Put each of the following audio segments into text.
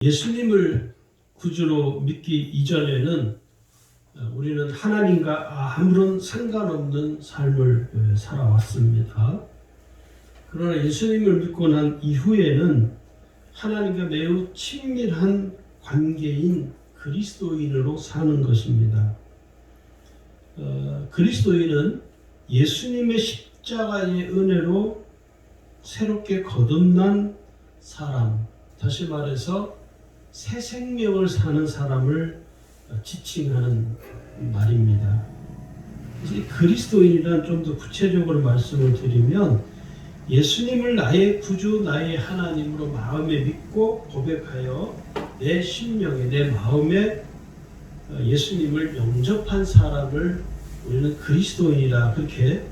예수님을 구주로 믿기 이전에는 우리는 하나님과 아무런 상관없는 삶을 살아왔습니다. 그러나 예수님을 믿고 난 이후에는 하나님과 매우 친밀한 관계인 그리스도인으로 사는 것입니다. 그리스도인은 예수님의 십자가의 은혜로 새롭게 거듭난 사람, 다시 말해서 새 생명을 사는 사람을 지칭하는 말입니다. 그래서 그리스도인이란 좀 더 구체적으로 말씀을 드리면 예수님을 나의 구주, 나의 하나님으로 마음에 믿고 고백하여 내 심령에, 내 마음에 예수님을 영접한 사람을 우리는 그리스도인이라 그렇게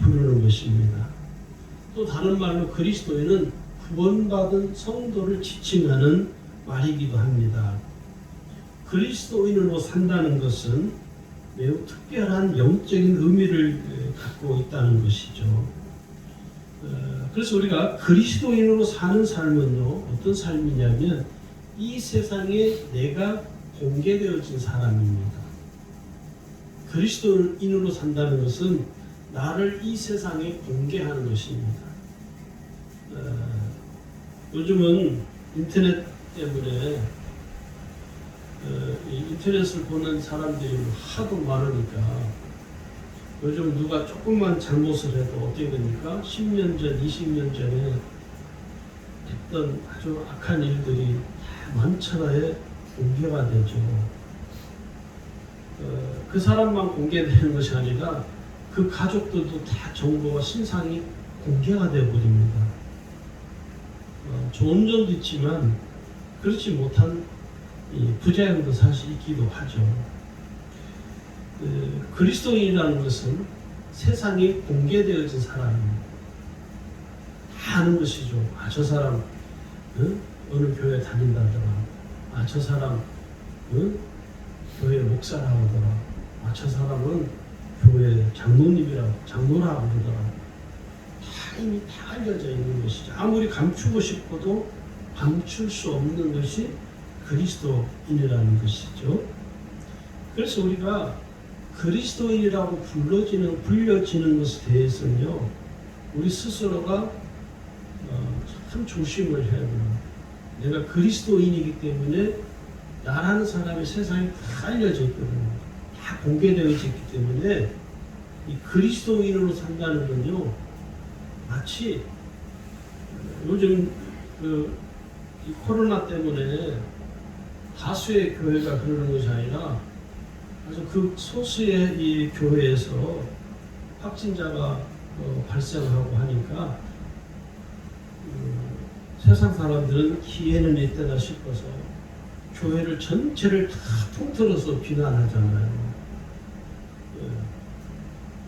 부르는 것입니다. 또 다른 말로 그리스도인은 구원받은 성도를 지칭하는 말이기도 합니다. 그리스도인으로 산다는 것은 매우 특별한 영적인 의미를 갖고 있다는 것이죠. 그래서 우리가 그리스도인으로 사는 삶은요, 어떤 삶이냐면 이 세상에 내가 공개되어진 사람입니다. 그리스도인으로 산다는 것은 나를 이 세상에 공개하는 것입니다. 요즘은 인터넷 때문에 인터넷을 보는 사람들이 하도 많으니까 요즘 누가 조금만 잘못을 해도 어떻게 됩니까? 10년 전, 20년 전에 했던 아주 악한 일들이 만천하에 공개가 되죠. 그 사람만 공개되는 것이 아니라 그 가족들도 다 정보와 신상이 공개가 되어버립니다. 좋은 점도 있지만 그렇지 못한 부작용도 사실 있기도 하죠. 그리스도인이라는 것은 세상에 공개되어진 사람입니다. 다 아는 것이죠. 저 사람 어느 교회 다닌다더라. 저 사람 교회 목사라고 하더라. 저 사람은 교회 장로님이라고 장로라고 그러더라. 다 이미 다 알려져 있는 것이죠. 아무리 감추고 싶어도 감출 수 없는 것이 그리스도인이라는 것이죠. 그래서 우리가 그리스도인이라고 불려지는 것에 대해서는요, 우리 스스로가 참 조심을 해야 됩니다. 내가 그리스도인이기 때문에 나라는 사람이 세상에 다 알려져 있거든요. 다 공개되어 있기 때문에 이 그리스도인으로 산다는 건요, 마치 요즘 이 코로나 때문에 다수의 교회가 그러는 것이 아니라 아주 그 소수의 이 교회에서 확진자가 발생하고 하니까 세상 사람들은 기회는 있다나 싶어서 교회를 전체를 다 통틀어서 비난하잖아요.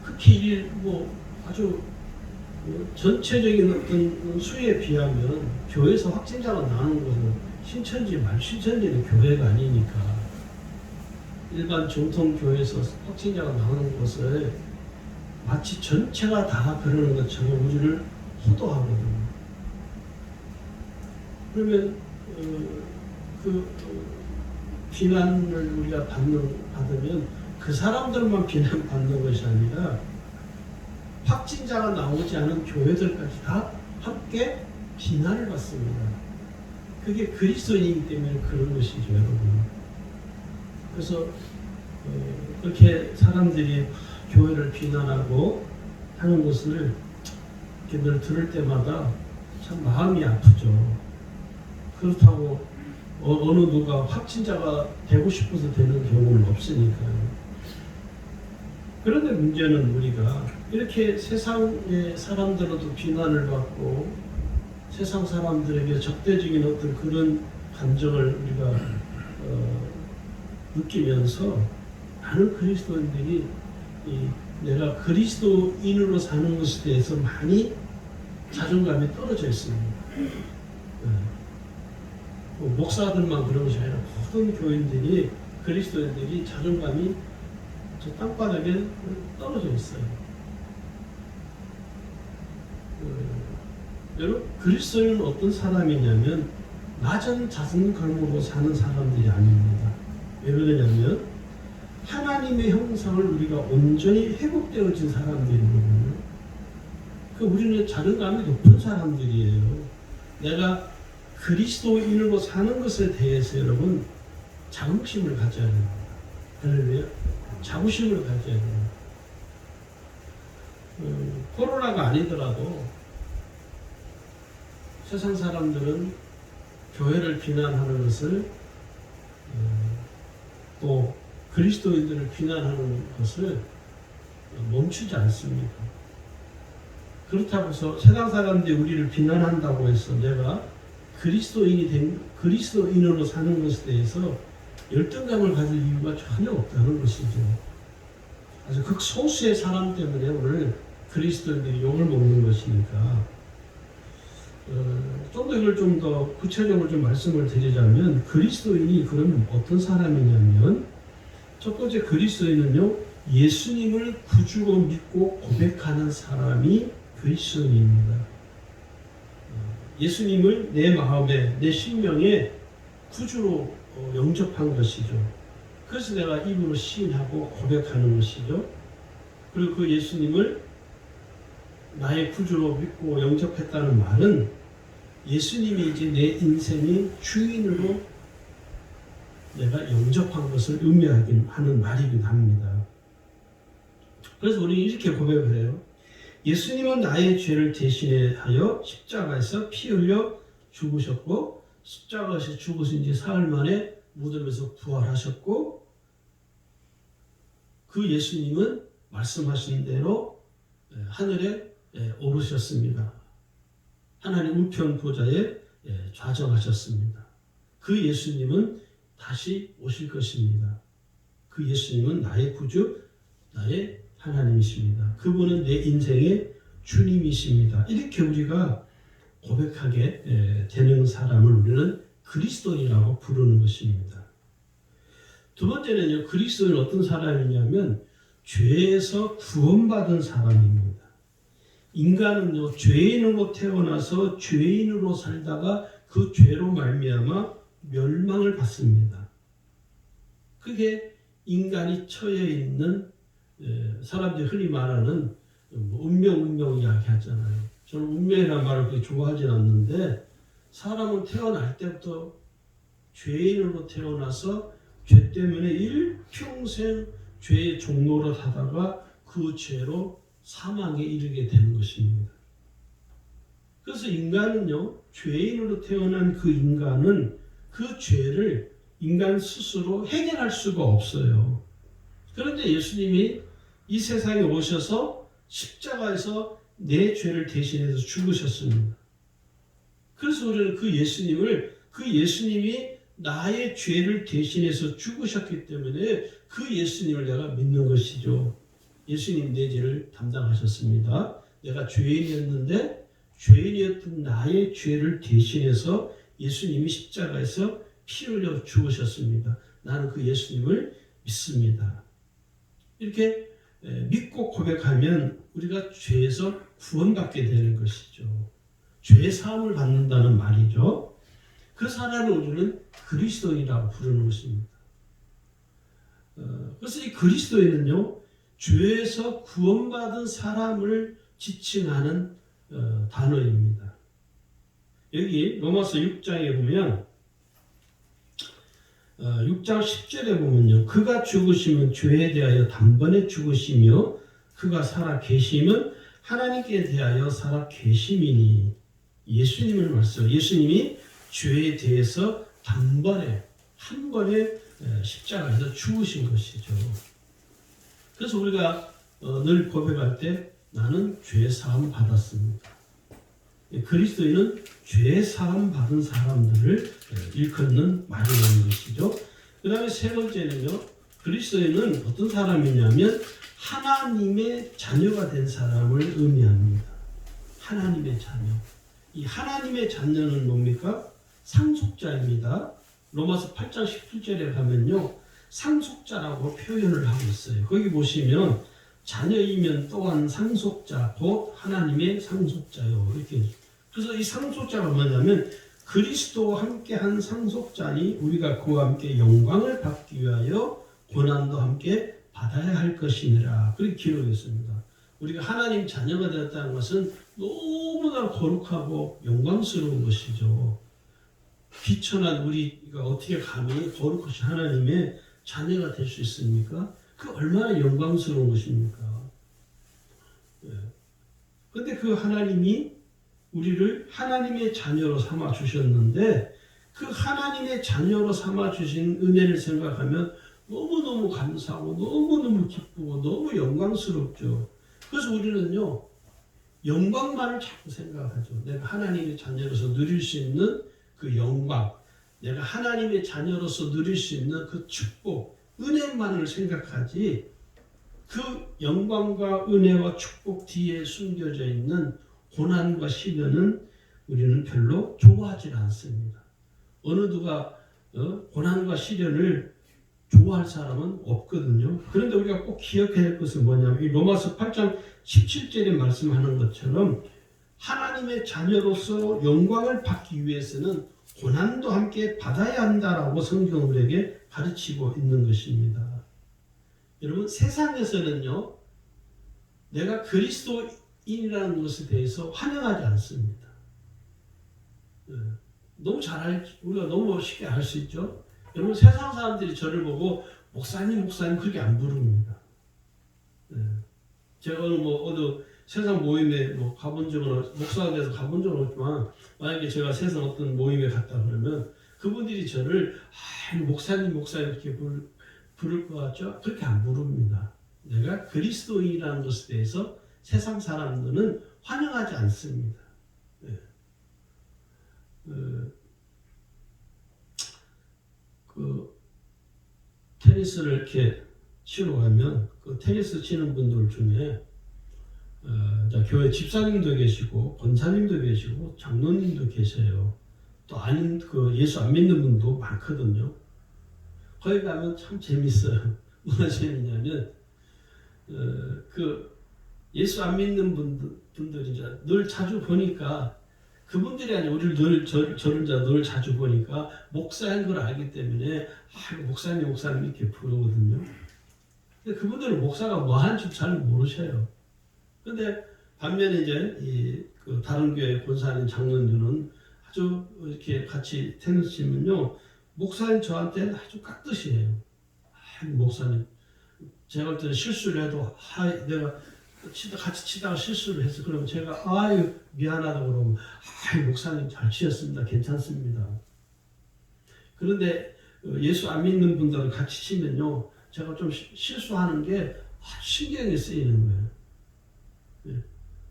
극히 아주 전체적인 어떤 수에 비하면 교회에서 확진자가 나는 것은 신천지 말신천지는 교회가 아니니까 일반 정통교회에서 확진자가 나오는 것을 마치 전체가 다 그러는 것처럼 우리를 호도하거든요. 그러면 그 비난을 우리가 받으면 그 사람들만 비난받는 것이 아니라 확진자가 나오지 않은 교회들까지 다 함께 비난을 받습니다. 그게 그리스도인이기 때문에 그런 것이죠, 여러분. 그래서 그렇게 사람들이 교회를 비난하고 하는 것을 이렇게 늘 들을 때마다 참 마음이 아프죠. 그렇다고 어느 누가 확진자가 되고 싶어서 되는 경우는 없으니까요. 그런데 문제는 우리가 이렇게 세상의 사람들로도 비난을 받고 세상 사람들에게 적대적인 어떤 그런 감정을 우리가 느끼면서 많은 그리스도인들이 내가 그리스도인으로 사는 것에 대해서 많이 자존감이 떨어져 있습니다. 목사들만 그런 것이 아니라 모든 교인들이 그리스도인들이 자존감이 저 땅바닥에 떨어져 있어요. 여러분, 그리스도인은 어떤 사람이냐면 낮은 자존감으로 사는 사람들이 아닙니다. 왜 그러냐면 하나님의 형상을 우리가 온전히 회복되어진 사람들이거든요. 우리는 자존감이 높은 사람들이에요. 내가 그리스도인으로 사는 것에 대해서 여러분 자긍심을 가져야 됩니다. 할렐루야. 자부심을 가져야 됩니다. 코로나가 아니더라도 세상 사람들은 교회를 비난하는 것을 또 그리스도인들을 비난하는 것을 멈추지 않습니다. 그렇다고 해서 세상 사람들이 우리를 비난한다고 해서 내가 그리스도인으로 사는 것에 대해서 열등감을 가질 이유가 전혀 없다는 것이죠. 아주 극소수의 사람 때문에 오늘 그리스도인들이 욕을 먹는 것이니까 좀 더 이걸 좀 더 구체적으로 좀 말씀을 드리자면 그리스도인이 그러면 어떤 사람이냐면 첫 번째 그리스도인은요 예수님을 구주로 믿고 고백하는 사람이 그리스도인입니다. 예수님을 내 마음에 내 심령에 구주로 영접한 것이죠. 그래서 내가 입으로 시인하고 고백하는 것이죠. 그리고 그 예수님을 나의 구주로 믿고 영접했다는 말은 예수님이 이제 내 인생의 주인으로 내가 영접한 것을 의미하긴 하는 말이긴 합니다. 그래서 우리는 이렇게 고백을 해요. 예수님은 나의 죄를 대신하여 십자가에서 피 흘려 죽으셨고 십자가에서 죽으신 지 사흘 만에 무덤에서 부활하셨고 그 예수님은 말씀하신 대로 하늘에 오르셨습니다. 하나님 우편 보좌에 좌정하셨습니다. 그 예수님은 다시 오실 것입니다. 그 예수님은 나의 구주, 나의 하나님이십니다. 그분은 내 인생의 주님이십니다. 이렇게 우리가 고백하게 되는 사람을 우리는 그리스도인이라고 부르는 것입니다. 두 번째는요, 그리스도인은 어떤 사람이냐면 죄에서 구원받은 사람입니다. 인간은요, 죄인으로 태어나서 죄인으로 살다가 그 죄로 말미암아 멸망을 받습니다. 그게 인간이 처해 있는 사람들이 흔히 말하는 운명 이야기 하잖아요. 저는 운명이라는 말을 그렇게 좋아하진 않는데 사람은 태어날 때부터 죄인으로 태어나서 죄 때문에 일평생 죄의 종로로 하다가 그 죄로 사망에 이르게 되는 것입니다. 그래서 인간은요, 죄인으로 태어난 그 인간은 그 죄를 인간 스스로 해결할 수가 없어요. 그런데 예수님이 이 세상에 오셔서 십자가에서 내 죄를 대신해서 죽으셨습니다. 그래서 우리는 그 예수님이 나의 죄를 대신해서 죽으셨기 때문에 그 예수님을 내가 믿는 것이죠. 예수님 내 죄를 담당하셨습니다. 내가 죄인이었는데 죄인이었던 나의 죄를 대신해서 예수님이 십자가에서 피 흘려 죽으셨습니다. 나는 그 예수님을 믿습니다. 이렇게 믿고 고백하면 우리가 죄에서 구원받게 되는 것이죠. 죄 사함을 받는다는 말이죠. 그 사람을 우리는 그리스도인이라고 부르는 것입니다. 그래서 이 그리스도인은요, 죄에서 구원받은 사람을 지칭하는 단어입니다. 여기 로마서 6장에 보면 6장 10절에 보면요, 그가 죽으시면 죄에 대하여 단번에 죽으시며 그가 살아 계심은 하나님께 대하여 살아 계심이니. 예수님을 말씀. 예수님이 죄에 대해서 단번에 한 번에 십자가에서 죽으신 것이죠. 그래서 우리가 늘 고백할 때 나는 죄 사함 받았습니다. 그리스도인은 죄 사함 받은 사람들을 일컫는 말이라는 것이죠. 그 다음에 세 번째는요, 그리스도인은 어떤 사람이냐면 하나님의 자녀가 된 사람을 의미합니다. 하나님의 자녀. 이 하나님의 자녀는 뭡니까? 상속자입니다. 로마서 8장 17절에 가면요, 상속자라고 표현을 하고 있어요. 거기 보시면 자녀이면 또한 상속자, 곧 하나님의 상속자요. 이렇게. 그래서 이 상속자가 뭐냐면 그리스도와 함께한 상속자니 우리가 그와 함께 영광을 받기 위하여 고난도 함께 받아야 할 것이니라. 그렇게 기록했습니다. 우리가 하나님 자녀가 되었다는 것은 너무나 거룩하고 영광스러운 것이죠. 비천한 우리가 어떻게 감히 거룩하신 하나님의 자녀가 될 수 있습니까? 그 얼마나 영광스러운 것입니까? 그런데 그 하나님이 우리를 하나님의 자녀로 삼아 주셨는데 그 하나님의 자녀로 삼아 주신 은혜를 생각하면 너무너무 감사하고 너무너무 기쁘고 너무 영광스럽죠. 그래서 우리는요, 영광만을 자꾸 생각하죠. 내가 하나님의 자녀로서 누릴 수 있는 그 영광, 내가 하나님의 자녀로서 누릴 수 있는 그 축복, 은혜만을 생각하지 그 영광과 은혜와 축복 뒤에 숨겨져 있는 고난과 시련은 우리는 별로 좋아하지 않습니다. 어느 누가 고난과 시련을 좋아할 사람은 없거든요. 그런데 우리가 꼭 기억해야 할 것은 뭐냐면 이 로마서 8장 17절에 말씀하는 것처럼 하나님의 자녀로서 영광을 받기 위해서는 고난도 함께 받아야 한다라고 성경은 우리에게 가르치고 있는 것입니다. 여러분, 세상에서는요, 내가 그리스도인이라는 것에 대해서 환영하지 않습니다. 너무 우리가 너무 쉽게 알 수 있죠. 여러분, 세상 사람들이 저를 보고 목사님 그렇게 안 부릅니다. 제가 어느 세상 모임에 가본 적은 목사가 돼서 가본 적은 없지만 만약에 제가 세상 어떤 모임에 갔다 그러면 그분들이 저를 목사님 이렇게 부를 것 같죠? 그렇게 안 부릅니다. 내가 그리스도인이라는 것에 대해서 세상 사람들은 환영하지 않습니다. 테니스를 이렇게 치러 가면 그 테니스 치는 분들 중에 교회 집사님도 계시고 권사님도 계시고 장로님도 계세요. 또 아닌 예수 안 믿는 분도 많거든요. 거기 가면 참 재밌어요. 뭐가 재밌냐면 예수 안 믿는 분들이 이제 늘 자주 보니까 그분들이 아니라 우리를 늘 자주 보니까 목사인 걸 알기 때문에 목사님 이렇게 부르거든요. 근데 그분들은 목사가 뭐 하는지 잘 모르셔요. 근데 반면에 이제 다른 교회 권사님 장로님들은 아주 이렇게 같이 테니스 치면요, 목사님 저한테는 아주 깍듯이에요. 목사님, 제가 볼 때는 실수를 해도 내가 같이 치다가 실수를 해서 그러면 제가 미안하다고 그러면 목사님 잘 치셨습니다. 괜찮습니다. 그런데 예수 안 믿는 분들은 같이 치면요, 제가 좀 실수하는 게 신경이 쓰이는 거예요.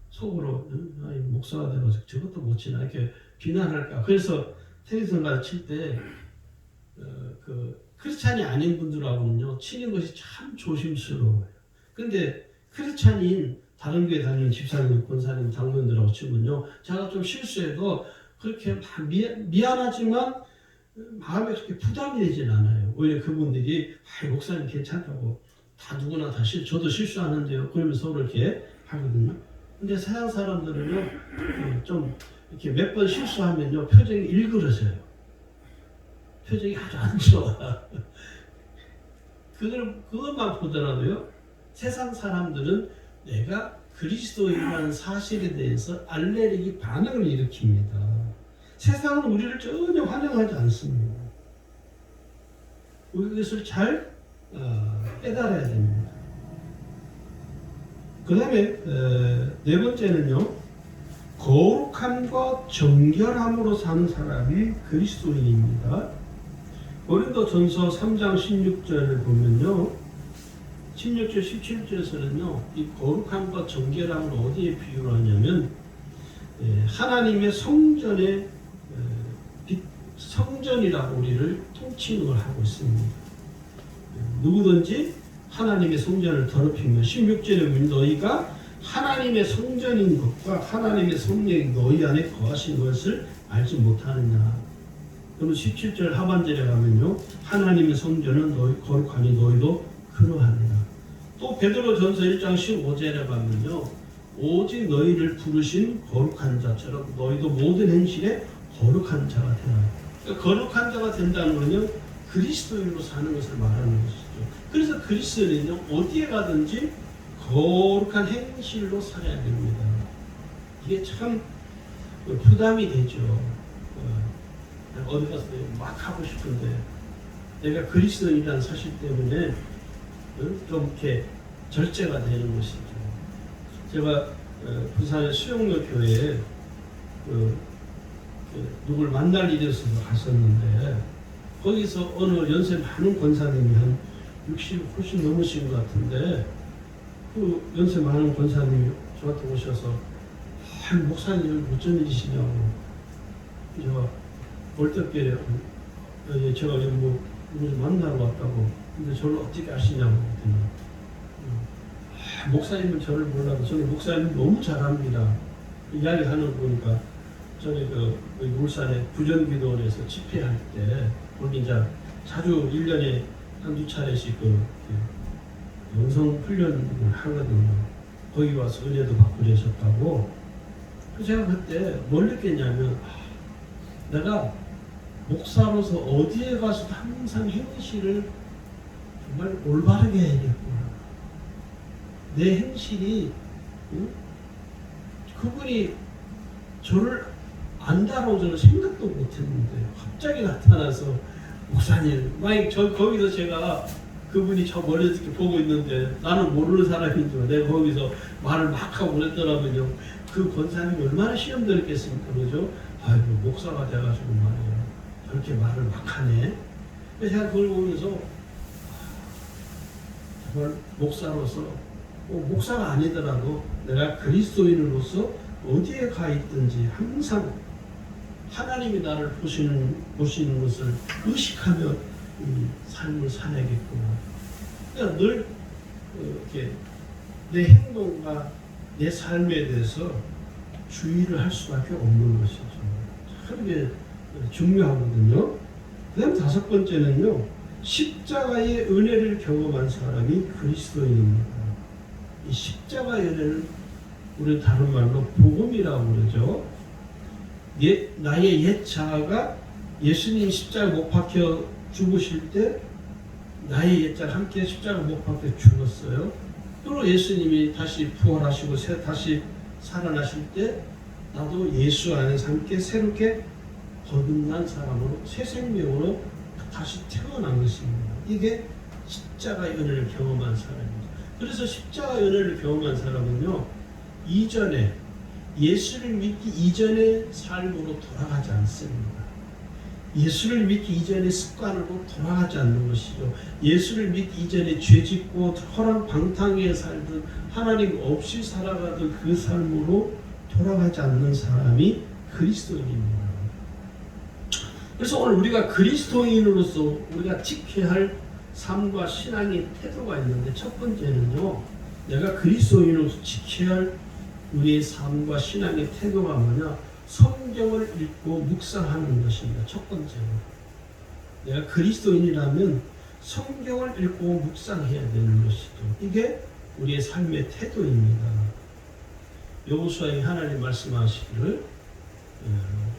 속으로 목사가 돼가지고 저것도 못 치나 이렇게 비난할까. 그래서 테니스를 칠 때 크리스찬이 아닌 분들하고는요, 치는 것이 참 조심스러워요. 근데 크리스찬인 다른 교회 다니는 집사님, 권사님, 장로님들하고 치면요, 제가 좀 실수해도 그렇게 막 미안하지만 마음에 그렇게 부담이 되진 않아요. 오히려 그분들이 목사님 괜찮다고 누구나 저도 실수하는데요. 그러면서 서로 이렇게 하거든요. 근데 세상 사람들은요, 좀 이렇게 몇 번 실수하면요, 표정이 일그러져요. 표정이 아주 안 좋아. 그것만 보더라도요, 세상 사람들은 내가 그리스도인이라는 사실에 대해서 알레르기 반응을 일으킵니다. 세상은 우리를 전혀 환영하지 않습니다. 우리 그것을 잘 깨달아야 됩니다. 그 다음에 네 번째는요, 거룩함과 정결함으로 사는 사람이 그리스도인입니다. 고린도전서 3장 16절을 보면요, 16절 17절에서는요, 이 거룩함과 정결함을 어디에 비유를 하냐면 하나님의 성전이라고 우리를 통칭을 하고 있습니다. 누구든지 하나님의 성전을 더럽히면 16절에 보면 너희가 하나님의 성전인 것과 하나님의 성령이 너희 안에 거하신 것을 알지 못하느냐. 그러면 17절 하반절에 가면요, 하나님의 성전은 너희 거룩하니 너희도 그러하니라. 또 베드로전서 1장 15절에 가면요, 오직 너희를 부르신 거룩한 자처럼 너희도 모든 행실에 거룩한 자가 되라. 그러니까 거룩한 자가 된다는 것은요, 그리스도인으로 사는 것을 말하는 것이죠. 그래서 그리스도인은요, 어디에 가든지 거룩한 행실로 살아야 됩니다. 이게 참 부담이 되죠. 어디 가서 막 하고 싶은데 내가 그리스도인이라는 사실 때문에 좀 이렇게 절제가 되는 것이죠. 제가 부산의 수영로 교회에 누굴 만날 일이 있어서 갔었는데 거기서 어느 연세 많은 권사님이 한 60 훨씬 넘으신 것 같은데 그 연세 많은 권사님이 저한테 오셔서 목사님 어쩐 일이시냐고 제가 얼떨결에 제가 여기 뭐 누구 만나러 왔다고 근데 저를 어떻게 아시냐고 그랬더니 목사님은 저를 몰라도 저는 목사님 너무 잘합니다. 이야기하는 거 보니까 저희 그 울산의 부전기도원에서 집회할 때 거기 이제 자주 1년에 한두 차례씩 영성 훈련을 하거든요. 거기 와서 은혜도 받고 그러셨다고. 제가 그때 뭘 느꼈냐면 내가 목사로서 어디에 가서도 항상 행실을 정말 올바르게 해야겠구나. 내 행실이 그분이 저를 안다라고 저는 생각도 못했는데 갑자기 나타나서 목사님, 만약 거기서 제가 그분이 저 멀리서 이렇게 보고 있는데 나는 모르는 사람인 줄 내가 거기서 말을 막 하고 그랬더라면요 그 권사님이 얼마나 시험 들었겠습니까, 그죠? 아이고 목사가 돼가지고 말이에요 저렇게 말을 막 하네. 그래서 제가 그걸 보면서 정말 목사로서 목사가 아니더라도 내가 그리스도인으로서 어디에 가 있든지 항상 하나님이 나를 보시는 것을 의식하며 삶을 살아야겠구나. 그러니까 늘 이렇게 내 행동과 내 삶에 대해서 주의를 할 수밖에 없는 것이죠. 참 이게 중요하거든요. 그 다음 5번째는요. 십자가의 은혜를 경험한 사람이 그리스도인입니다. 이 십자가의 은혜를 우리 다른 말로 복음이라고 그러죠. 나의 옛 자아가 예수님 십자가 못 박혀 죽으실 때 나의 옛 자가 함께 십자가 못 박혀 죽었어요. 또 예수님이 다시 부활하시고 다시 살아나실 때 나도 예수 안에서 함께 새롭게 거듭난 사람으로 새 생명으로 다시 태어난 것입니다. 이게 십자가의 은혜를 경험한 사람입니다. 그래서 십자가의 은혜를 경험한 사람은요, 이전에 예수를 믿기 이전의 삶으로 돌아가지 않습니다. 예수를 믿기 이전의 습관으로 돌아가지 않는 것이죠. 예수를 믿기 이전에 죄짓고 허랑방탕하게 살던 하나님 없이 살아가던 그 삶으로 돌아가지 않는 사람이 그리스도인입니다. 그래서 오늘 우리가 그리스도인으로서 우리가 지켜야 할 삶과 신앙의 태도가 있는데 첫 번째는요. 내가 그리스도인으로서 지켜야 할 우리의 삶과 신앙의 태도가 뭐냐? 성경을 읽고 묵상하는 것입니다. 첫 번째로. 내가 그리스도인이라면 성경을 읽고 묵상해야 되는 것이죠. 이게 우리의 삶의 태도입니다. 여호수아에 하나님 말씀하시기를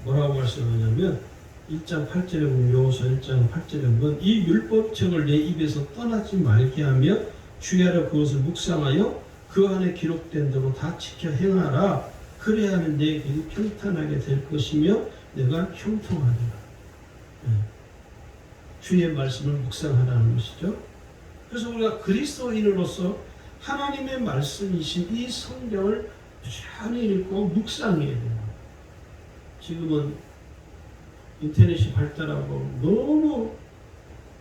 뭐라고 말씀하냐면 1장 8절에 보면 여호수아 1장 8절에 보면 이 율법책을 내 입에서 떠나지 말게 하며 주야로 그것을 묵상하여 그 안에 기록된 대로 다 지켜 행하라. 그래야 하면 내 길이 평탄하게 될 것이며 내가 형통하리라. 주의 말씀을 묵상하라는 것이죠. 그래서 우리가 그리스도인으로서 하나님의 말씀이신 이 성경을 부지런히 읽고 묵상해야 돼요. 지금은 인터넷이 발달하고 너무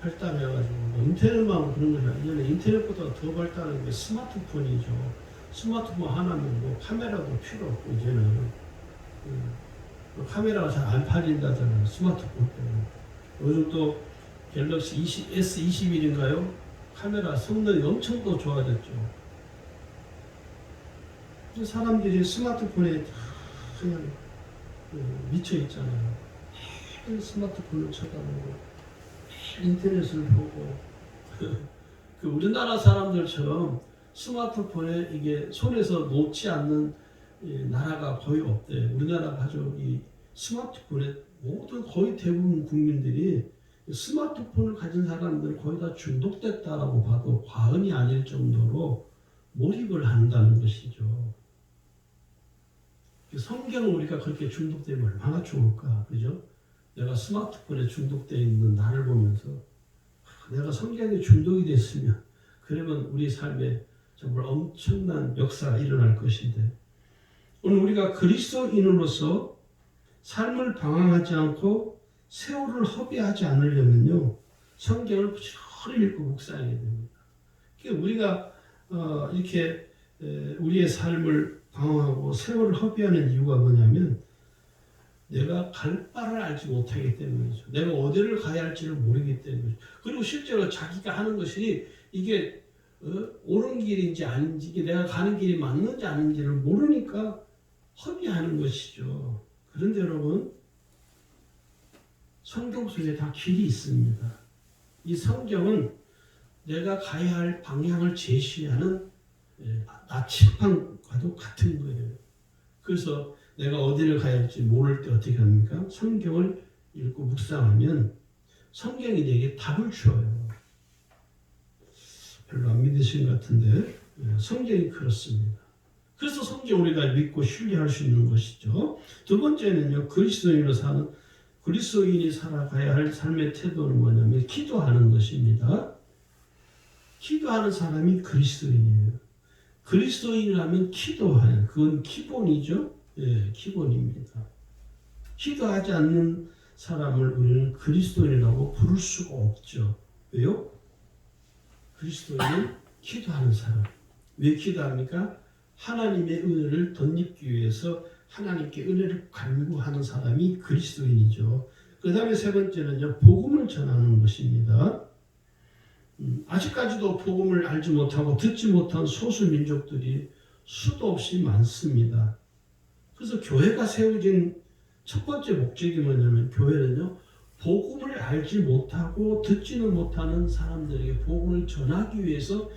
발달해가지고 인터넷만 그런 것이 아니라 인터넷보다 더 발달한 게 스마트폰이죠. 스마트폰 하나면 뭐 카메라도 필요 없고 이제는 카메라가 잘 안 팔린다잖아요. 스마트폰 때문에. 요즘 또 갤럭시 S21인가요? 카메라 성능이 엄청 더 좋아졌죠. 사람들이 스마트폰에 그냥 미쳐 있잖아요. 스마트폰을 쳐다보고 인터넷을 보고 그 우리나라 사람들처럼 스마트폰에 이게 손에서 놓지 않는 나라가 거의 없대요. 우리나라가 아주 스마트폰에 모든 거의 대부분 국민들이 스마트폰을 가진 사람들은 거의 다 중독됐다라고 봐도 과언이 아닐 정도로 몰입을 한다는 것이죠. 성경을 우리가 그렇게 중독되면 얼마나 좋을까, 그죠? 내가 스마트폰에 중독되어 있는 나를 보면서 내가 성경에 중독이 됐으면 그러면 우리 삶에 정말 엄청난 역사가 일어날 것인데, 오늘 우리가 그리스도인으로서 삶을 방황하지 않고 세월을 허비하지 않으려면요, 성경을 부지런히 읽고 묵상해야 됩니다. 우리가 이렇게 우리의 삶을 방황하고 세월을 허비하는 이유가 뭐냐면 내가 갈 바를 알지 못하기 때문이죠. 내가 어디를 가야 할지를 모르기 때문이죠. 그리고 실제로 자기가 하는 것이 이게 옳은 길인지 아닌지, 이게 내가 가는 길이 맞는지 아닌지를 모르니까 허비하는 것이죠. 그런데 여러분, 성경 속에 다 길이 있습니다. 이 성경은 내가 가야 할 방향을 제시하는 나침반과도 같은 거예요. 그래서 내가 어디를 가야 할지 모를 때 어떻게 합니까? 성경을 읽고 묵상하면 성경이 내게 답을 줘요. 별로 안 믿으신 것 같은데 성경이 그렇습니다. 그래서 성경 우리가 믿고 신뢰할 수 있는 것이죠. 두 번째는요, 그리스도인이 살아가야 할 삶의 태도는 뭐냐면 기도하는 것입니다. 기도하는 사람이 그리스도인이에요. 그리스도인이라면 기도하는, 그건 기본이죠. 예, 기본입니다. 기도하지 않는 사람을 우리는 그리스도인이라고 부를 수가 없죠. 왜요? 그리스도인은 기도하는 사람. 왜 기도합니까? 하나님의 은혜를 덧입기 위해서 하나님께 은혜를 간구하는 사람이 그리스도인이죠. 그 다음에 세 번째는요, 복음을 전하는 것입니다. 아직까지도 복음을 알지 못하고 듣지 못한 소수 민족들이 수도 없이 많습니다. 그래서 교회가 세워진 첫 번째 목적이 뭐냐면, 교회는요, 복음을 알지 못하고 듣지는 못하는 사람들에게 복음을 전하기 위해서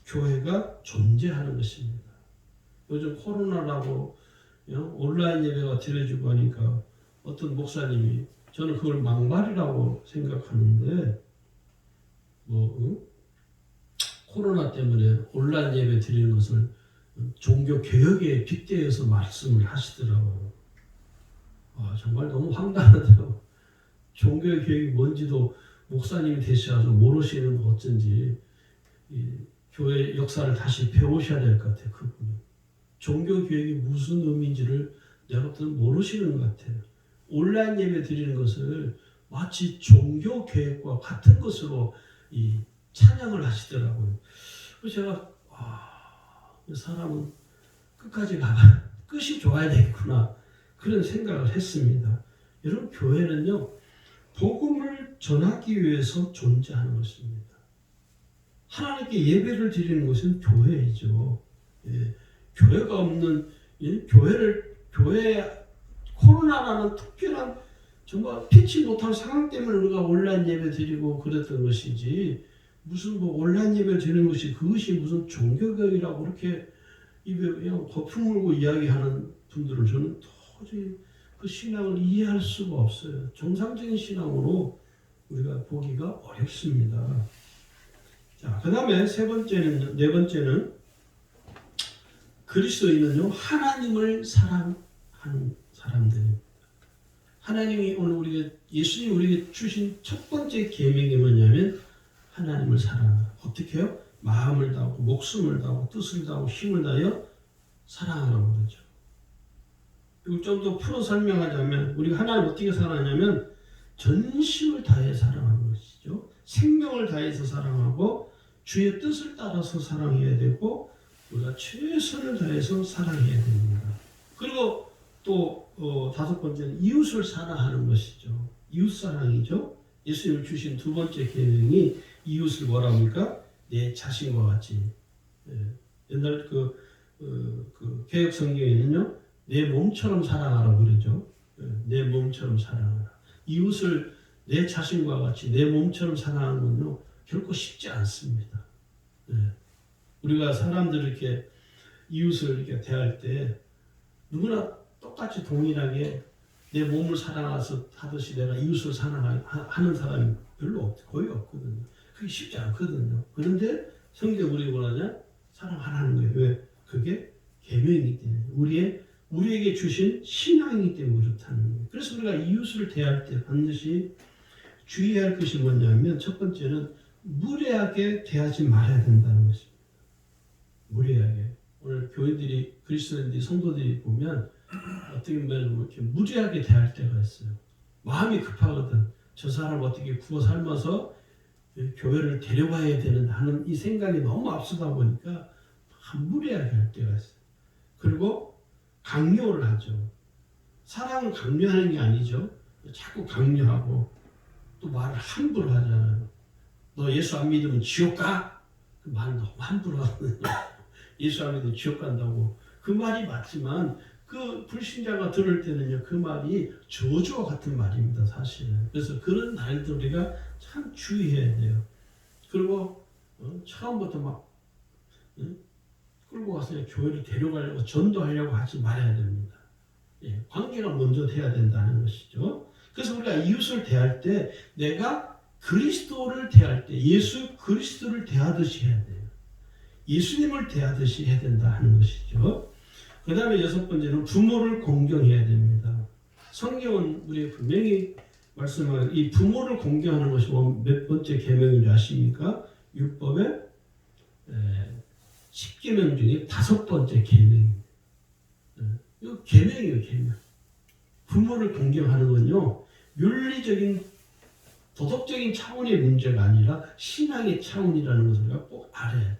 교회가 존재하는 것입니다. 요즘 코로나라고 온라인 예배가 드려지고 하니까 어떤 목사님이, 저는 그걸 막말이라고 생각하는데, 코로나 때문에 온라인 예배 드리는 것을 종교 개혁에 빗대어서 말씀을 하시더라고요. 정말 너무 황당하더라고요. 종교 개혁이 뭔지도 목사님이 되셔서 모르시는 거 어쩐지 교회 역사를 다시 배우셔야 될 것 같아요. 그분이. 종교 개혁이 무슨 의미인지를 내가 볼 때는 모르시는 것 같아요. 온라인 예배 드리는 것을 마치 종교 개혁과 같은 것으로 이 찬양을 하시더라고요. 그래서 제가 이 사람은 끝까지 가봐 끝이 좋아야 되겠구나, 그런 생각을 했습니다. 여러분, 교회는요, 복음을 전하기 위해서 존재하는 것입니다. 하나님께 예배를 드리는 것은 교회이죠. 예, 교회가 없는 교회 코로나라는 특별한 정말 피치 못할 상황 때문에 우리가 온라인 예배 드리고 그랬던 것이지, 무슨 온라인 예배 드리는 것이 그것이 무슨 종교교육이라고 그렇게 입에 그냥 거품 물고 이야기하는 분들은 저는 도저히 그 신앙을 이해할 수가 없어요. 정상적인 신앙으로 우리가 보기가 어렵습니다. 자, 그 다음에 네 번째는 그리스도인은요, 하나님을 사랑하는 사람들입니다. 하나님이 오늘 예수님이 우리에게 주신 첫 번째 계명이 뭐냐면 하나님을 사랑하라. 어떻게 해요? 마음을 다하고 목숨을 다하고 뜻을 다하고 힘을 다하여 사랑하라고 그러죠. 이걸 좀 더 풀어 설명하자면, 우리가 하나님을 어떻게 사랑하냐면 전심을 다해 사랑하는 것이죠. 생명을 다해서 사랑하고 주의 뜻을 따라서 사랑해야 되고 우리가 최선을 다해서 사랑해야 됩니다. 그리고 또 다섯 번째는 이웃을 사랑하는 것이죠. 이웃사랑이죠. 예수님이 주신 두 번째 계명이 이웃을 뭐라 합니까? 내 자신과 같이. 옛날 그 개혁 성경에는요, 내 몸처럼 사랑하라고 그러죠. 내 몸처럼 사랑하라. 이웃을 내 자신과 같이 내 몸처럼 사랑하는 건요, 결코 쉽지 않습니다. 우리가 사람들 이렇게 이웃을 이렇게 대할 때 누구나 똑같이 동일하게 내 몸을 사랑하듯이 내가 이웃을 사랑하는 사람이 거의 없거든요. 그게 쉽지 않거든요. 그런데 성경 우리 뭐라냐? 사랑하라는 거예요. 왜? 그게 계명이기 때문에 우리에게 주신 신앙이기 때문에 그렇다는 거예요. 그래서 우리가 이웃을 대할 때 반드시 주의할 것이 뭐냐면 첫 번째는 무례하게 대하지 말아야 된다는 것입니다. 무례하게. 오늘 교회들이 그리스도인들이 성도들이 보면 어떻게 보면 이렇게 무례하게 대할 때가 있어요. 마음이 급하거든. 저 사람 어떻게 구워 삶아서 교회를 데려가야 되는 하는 이 생각이 너무 앞서다 보니까 무례하게 할 때가 있어요. 그리고 강요를 하죠. 사랑은 강요하는 게 아니죠. 자꾸 강요하고 또 말을 함부로 하잖아요. 너 예수 안 믿으면 지옥 가? 그 말 너무 함부로 하거든요. 예수 안 믿으면 지옥 간다고. 그 말이 맞지만 그 불신자가 들을 때는요, 그 말이 저주와 같은 말입니다, 사실은. 그래서 그런 말들 우리가 참 주의해야 돼요. 그리고 처음부터 막 끌고 가서 교회를 데려가려고 전도하려고 하지 말아야 됩니다. 예, 관계가 먼저 돼야 된다는 것이죠. 그래서 우리가 이웃을 대할 때 내가 그리스도를 대할 때 예수 그리스도를 대하듯이 해야 돼요. 예수님을 대하듯이 해야 된다 하는 것이죠. 그 다음에 여섯 번째는 부모를 공경해야 됩니다. 성경은 우리 분명히 말씀하는 이 부모를 공경하는 것이 몇 번째 계명인지 아십니까? 율법의 10계명 중에 5번째 계명입니다. 이거 계명이에요, 계명. 부모를 공경하는 건요, 윤리적인 도덕적인 차원의 문제가 아니라 신앙의 차원이라는 것을 우리가 꼭 알아야 돼요.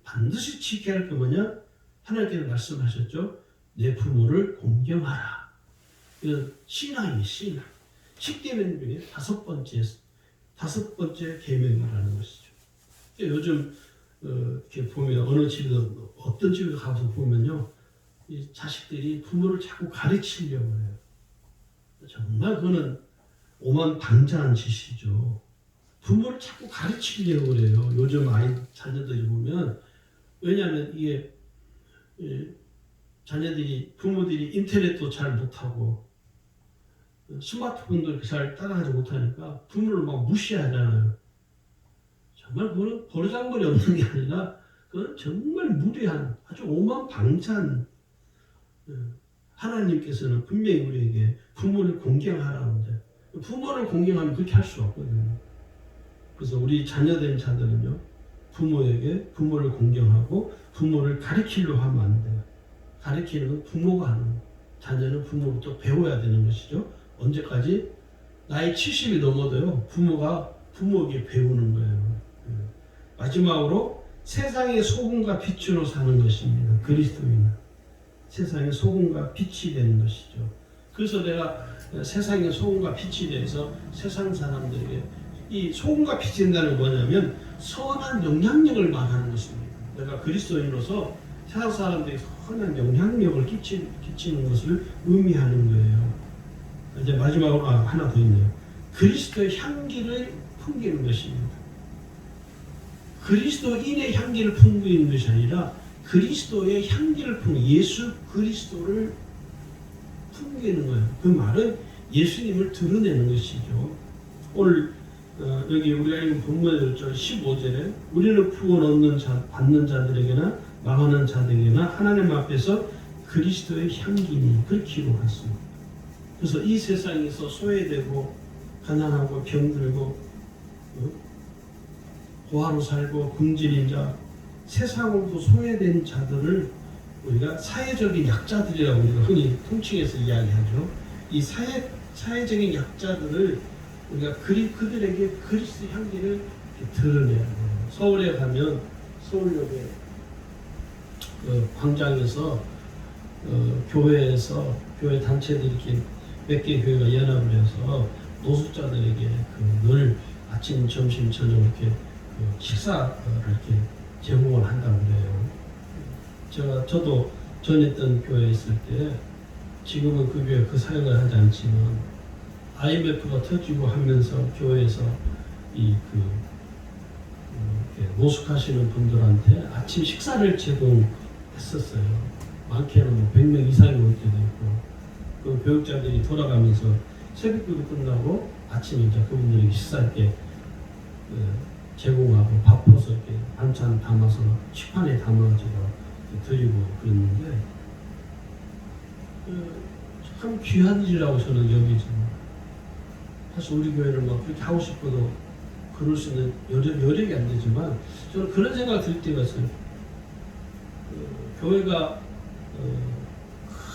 반드시 지켜야 할 게 뭐냐? 하나님께서 말씀하셨죠. 내 부모를 공경하라. 이건 신앙이에요, 신앙. 10계명 중에 5번째 계명이라는 것이죠. 요즘 이렇게 보면 어느 집에도 어떤 집에 가서 보면요, 이 자식들이 부모를 자꾸 가르치려고 해요. 정말 그거는 오만방자한 짓이죠. 부모를 자꾸 가르치려고 그래요. 요즘 자녀들이 보면. 왜냐하면 이게 자녀들이 부모들이 인터넷도 잘 못하고 스마트폰도 잘 따라가지 못하니까 부모를 막 무시하잖아요. 정말 그거는 버르장머리 없는 게 아니라 그건 정말 무례한 아주 오만방자한. 하나님께서는 분명히 우리에게 부모를 공경하라는데 부모를 공경하면 그렇게 할 수 없거든요. 그래서 우리 자녀된 자들은요, 부모를 공경하고 부모를 가르치려고 하면 안 돼요. 가르치는 건 부모가 하는 거예요. 자녀는 부모부터 배워야 되는 것이죠. 언제까지? 나이 70이 넘어도요, 부모가 부모에게 배우는 거예요. 마지막으로 세상의 소금과 빛으로 사는 것입니다. 그리스도인은 세상의 소금과 빛이 되는 것이죠. 그래서 내가 세상의 소금과 빛이 돼서 세상 사람들에게 이 소금과 빛이 된다는 건 뭐냐면 선한 영향력을 말하는 것입니다. 내가 그리스도인으로서 세상 사람들에게 선한 영향력을 끼치는 것을 의미하는 거예요. 이제 마지막으로 하나 더 있네요. 그리스도의 향기를 풍기는 것입니다. 그리스도인의 향기를 풍기는 것이 아니라 그리스도의 향기를 예수 그리스도를 풍기는 거예요. 그 말은 예수님을 드러내는 것이죠. 오늘 여기 우리가 읽은 본문 15절에 우리는 구원 받는 자들에게나 망하는 자들에게나 하나님 앞에서 그리스도의 향기니 그렇게 기록했습니다. 그래서 이 세상에서 소외되고 가난하고 병들고 고아로 살고 굶주린 자, 세상으로도 소외된 자들을 우리가 사회적인 약자들이라고 우리가 흔히 통칭해서 이야기하죠. 이 사회적인 약자들을 우리가 그들에게 그리스도 향기를 드러내야 돼요. 서울에 가면 서울역에 광장에서 교회 단체들이 이렇게 몇 개 교회가 연합을 해서 노숙자들에게 늘 아침, 점심, 저녁 이렇게 식사를 이렇게 제공을 한다고 그래요. 저도 전했던 교회에 있을 때 지금은 그 교회 그 사역을 하지 않지만 IMF가 터지고 하면서 교회에서 노숙하시는 분들한테 아침 식사를 제공했었어요. 많게는 100명 이상이 올 때도 있고. 그 교육자들이 돌아가면서 새벽기도 끝나고 아침에 이제 그분들이 식사할 때 제공하고 밥퍼서 이렇게 반찬 담아서 식판에 담아서 드리고 그랬는데 참 귀한 일이라고 저는 여기죠. 사실 우리 교회를 막 그렇게 하고 싶어도 그럴 수 있는 여력이 안 되지만 저는 그런 생각 들 때가 있어요. 교회가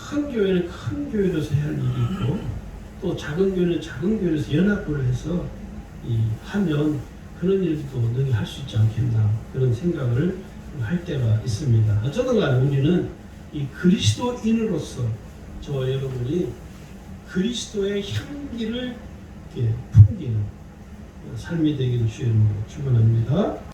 큰 교회는 큰 교회로서 해야 할 일이 있고 또 작은 교회는 작은 교회로서 연합을 해서 하면 그런 일도 능히 할 수 있지 않겠나 그런 생각을 할 때가 있습니다. 어쩌든 간에 우리는 이 그리스도인으로서 저와 여러분이 그리스도의 향기를 풍기는 삶이 되기를 주의 이름으로 축원합니다.